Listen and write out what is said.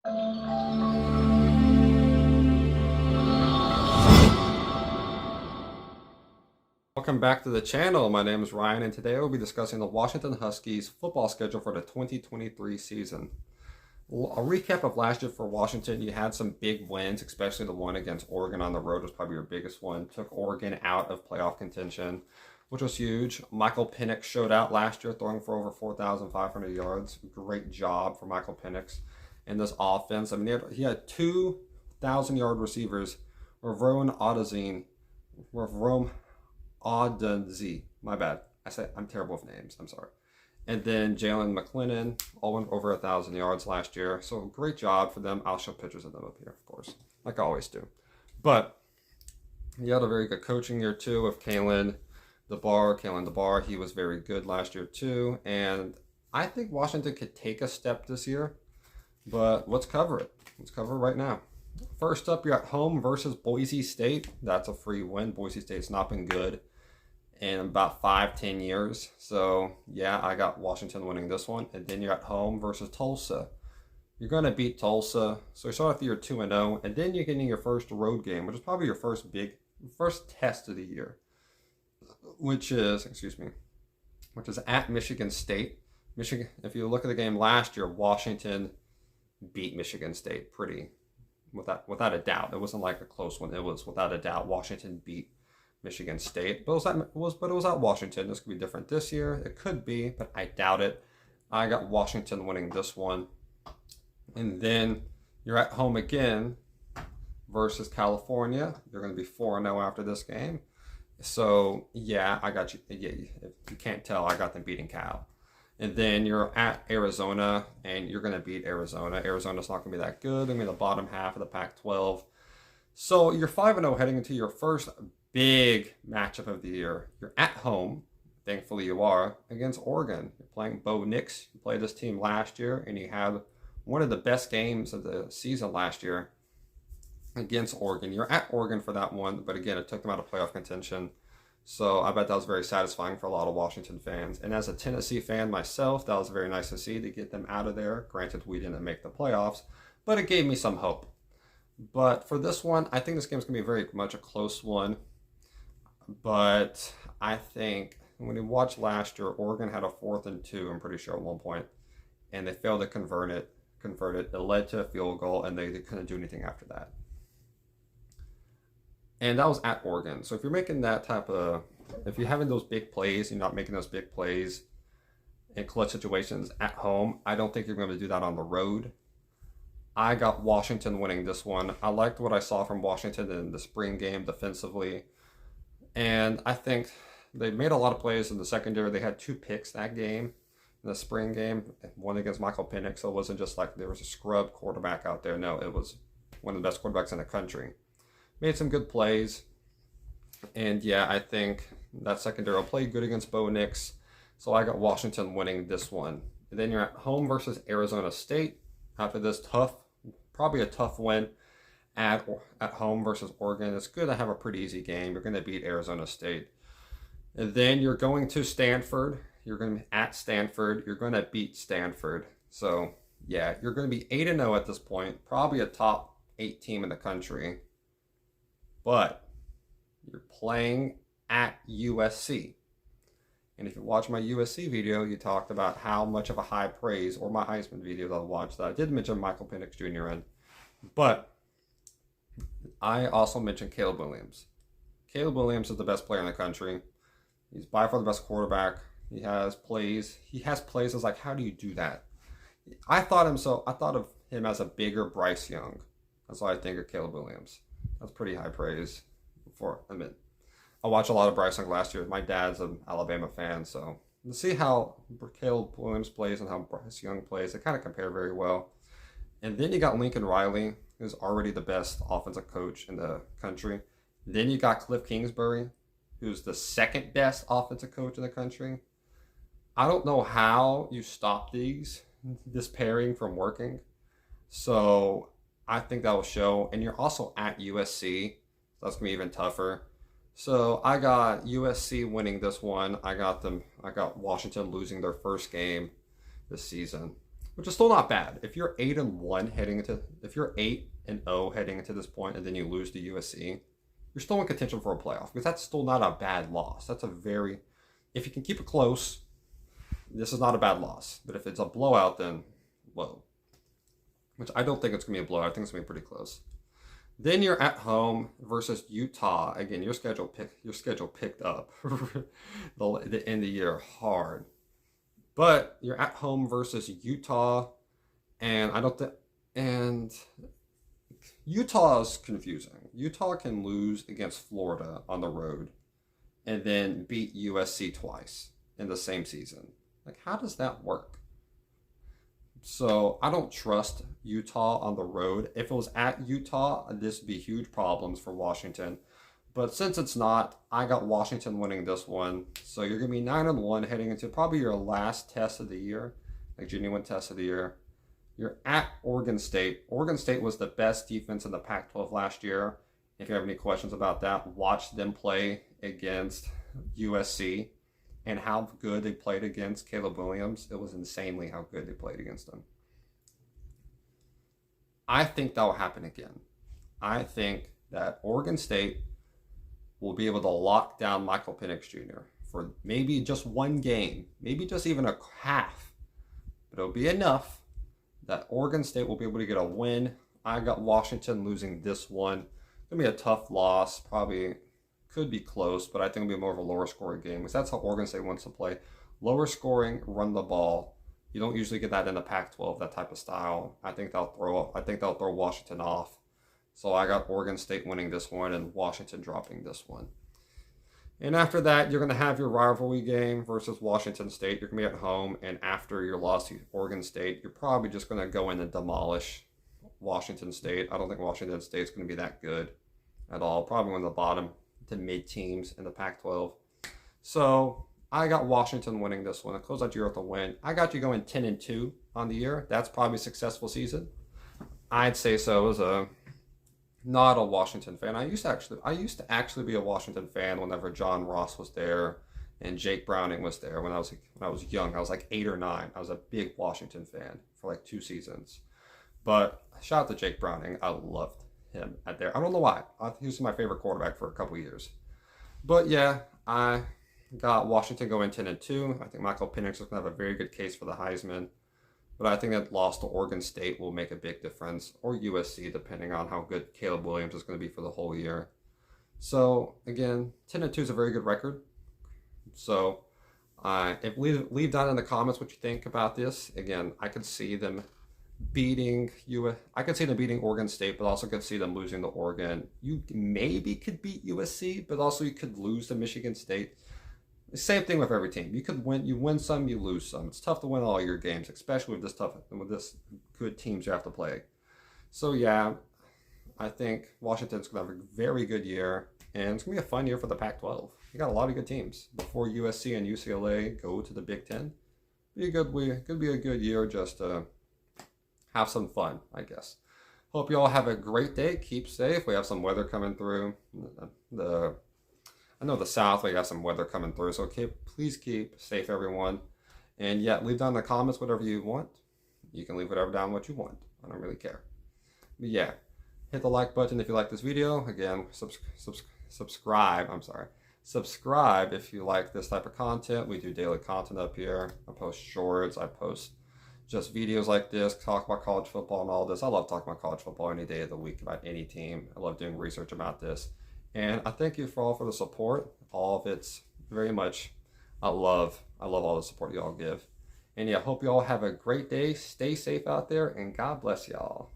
Welcome back to the channel. My name is Ryan, and today we'll be discussing the Washington Huskies football schedule for the 2023 season. A recap of last year for Washington: you had some big wins, especially the one against Oregon on the road was probably your biggest one. Took Oregon out of playoff contention, which was huge. Michael Penix showed out last year, throwing for over 4,500 yards. Great job for Michael Penix in this offense. I mean, he had 2,000-yard receivers. Rome Audenzi. My bad. I'm terrible with names. I'm sorry. And then Jalen McClellan all went over 1,000 yards last year. So great job for them. I'll show pictures of them up here, of course, like I always do. But he had a very good coaching year too with Kalen DeBar. He was very good last year too. And I think Washington could take a step this year. But let's cover it. Let's cover it right now. First up, you're at home versus Boise State. That's a free win. Boise State's not been good in about 5-10 years. So, yeah, I got Washington winning this one. And then you're at home versus Tulsa. You're going to beat Tulsa. So you start off the year 2-0. And then you're getting your first road game, which is probably your first test of the year. Which is at Michigan State. Michigan, if you look at the game last year, Washington beat Michigan State without a doubt. It wasn't like a close one. It was without a doubt Washington beat Michigan State. But it was at Washington. This could be different this year. It could be, but I doubt it. I got Washington winning this one. And then you're at home again versus California. You're going to be 4-0 after this game. So, yeah, I got you. Yeah, if you can't tell, I got them beating Cal. And then you're at Arizona, and you're going to beat Arizona. Arizona's not going to be that good. They're going to be the bottom half of the Pac-12. So you're 5-0 heading into your first big matchup of the year. You're at home, thankfully you are, against Oregon. You're playing Bo Nix. You played this team last year, and you had one of the best games of the season last year against Oregon. You're at Oregon for that one, but again, it took them out of playoff contention. So I bet that was very satisfying for a lot of Washington fans. And as a Tennessee fan myself, that was very nice to see, to get them out of there. Granted, we didn't make the playoffs, but it gave me some hope. But for this one, I think this game's going to be very much a close one. But I think when you watch last year, Oregon had a 4th and 2, I'm pretty sure, at one point. And they failed to convert it. It led to a field goal, and they couldn't do anything after that. And that was at Oregon. So if you're making if you're having those big plays, you're not making those big plays in clutch situations at home, I don't think you're going to do that on the road. I got Washington winning this one. I liked what I saw from Washington in the spring game defensively. And I think they made a lot of plays in the secondary. They had 2 picks that game, in the spring game, one against Michael Penix. So it wasn't just like there was a scrub quarterback out there. No, it was one of the best quarterbacks in the country. Made some good plays. And yeah, I think that secondary will play good against Bo Nix. So I got Washington winning this one. And then you're at home versus Arizona State. After this probably a tough win at home versus Oregon. It's good to have a pretty easy game. You're going to beat Arizona State. And then you're going to Stanford. You're going to be at Stanford. You're going to beat Stanford. So yeah, you're going to be 8-0 at this point. Probably a top 8 team in the country. But you're playing at USC. And if you watch my USC video, you talked about how much of a high praise, or my Heisman video that I watched, that I did mention Michael Penix Jr. in. But I also mentioned Caleb Williams. Caleb Williams is the best player in the country. He's by far the best quarterback. He has plays. It's like, how do you do that? I thought of him as a bigger Bryce Young. That's what I think of Caleb Williams. That's pretty high praise. I watched a lot of Bryce Young last year. My dad's an Alabama fan, so to see how Caleb Williams plays and how Bryce Young plays, they kind of compare very well. And then you got Lincoln Riley, who's already the best offensive coach in the country. Then you got Cliff Kingsbury, who's the second best offensive coach in the country. I don't know how you stop this pairing from working. So I think that will show. And you're also at USC. So that's going to be even tougher. So I got USC winning this one. I got Washington losing their first game this season. which is still not bad. If you're 8-1 heading into, if you're 8-0 heading into this point, and then you lose to USC, you're still in contention for a playoff because that's still not a bad loss. That's a very, if you can keep it close, this is not a bad loss. But if it's a blowout, then whoa. Which I don't think it's gonna be a blowout. I think it's gonna be pretty close. Then you're at home versus Utah. Again, your schedule picked up the end of the year hard. But you're at home versus Utah, and I don't think, and Utah is confusing. Utah can lose against Florida on the road and then beat USC twice in the same season. Like, how does that work? So I don't trust Utah on the road. If it was at Utah, this would be huge problems for Washington. But since it's not, I got Washington winning this one. So you're going to be 9-1 heading into probably your last test of the year, like genuine test of the year. You're at Oregon State. Oregon State was the best defense in the Pac-12 last year. If you have any questions about that, watch them play against USC and how good they played against Caleb Williams. It was insanely how good they played against them. I think that will happen again. I think that Oregon State will be able to lock down Michael Penix Jr. for maybe just one game, maybe just even a half. But it'll be enough that Oregon State will be able to get a win. I got Washington losing this one. It's going to be a tough loss. Probably could be close, but I think it'll be more of a lower scoring game because that's how Oregon State wants to play. Lower scoring, run the ball. You don't usually get that in the Pac-12, that type of style. I think they'll throw Washington off. So I got Oregon State winning this one and Washington dropping this one. And after that, you're going to have your rivalry game versus Washington State. You're going to be at home, and after your loss to Oregon State, you're probably just going to go in and demolish Washington State. I don't think Washington State's going to be that good at all. Probably one of the bottom to mid teams in the Pac-12. So I got Washington winning this one. It close out your year with a win. I got you going 10-2 on the year. That's probably a successful season. I'd say so. As not a Washington fan. I used to actually be a Washington fan whenever John Ross was there and Jake Browning was there. When I was young, I was like 8 or 9. I was a big Washington fan for like 2 seasons. But shout out to Jake Browning. I loved him at there. I don't know why. He was my favorite quarterback for a couple years. But yeah, I got Washington going 10-2. I think Michael Penix is going to have a very good case for the Heisman. But I think that loss to Oregon State will make a big difference, or USC, depending on how good Caleb Williams is going to be for the whole year. So, again, 10-2 is a very good record. So, leave down in the comments what you think about this. Again, I could see them beating Oregon State, but also could see them losing to Oregon. You maybe could beat USC, but also you could lose to Michigan State. Same thing with every team. You win some, you lose some. It's tough to win all your games, especially with this good teams you have to play. So yeah, I think Washington's gonna have a very good year, and it's gonna be a fun year for the Pac-12. You got a lot of good teams before USC and UCLA go to the Big Ten. Could be a good year just to have some fun, I guess. Hope you all have a great day. Keep safe. We have some weather coming through. I know the South, we have some weather coming through, so please keep safe, everyone. And yeah, leave down in the comments whatever you want. You can leave whatever down what you want. I don't really care. But yeah, hit the like button if you like this video. Again, subscribe. Subscribe if you like this type of content. We do daily content up here. I post shorts. I post just videos like this, talk about college football and all this. I love talking about college football any day of the week about any team. I love doing research about this. And I thank you for the support. All of it's very much, I love all the support you all give. And yeah, hope you all have a great day. Stay safe out there, and God bless y'all.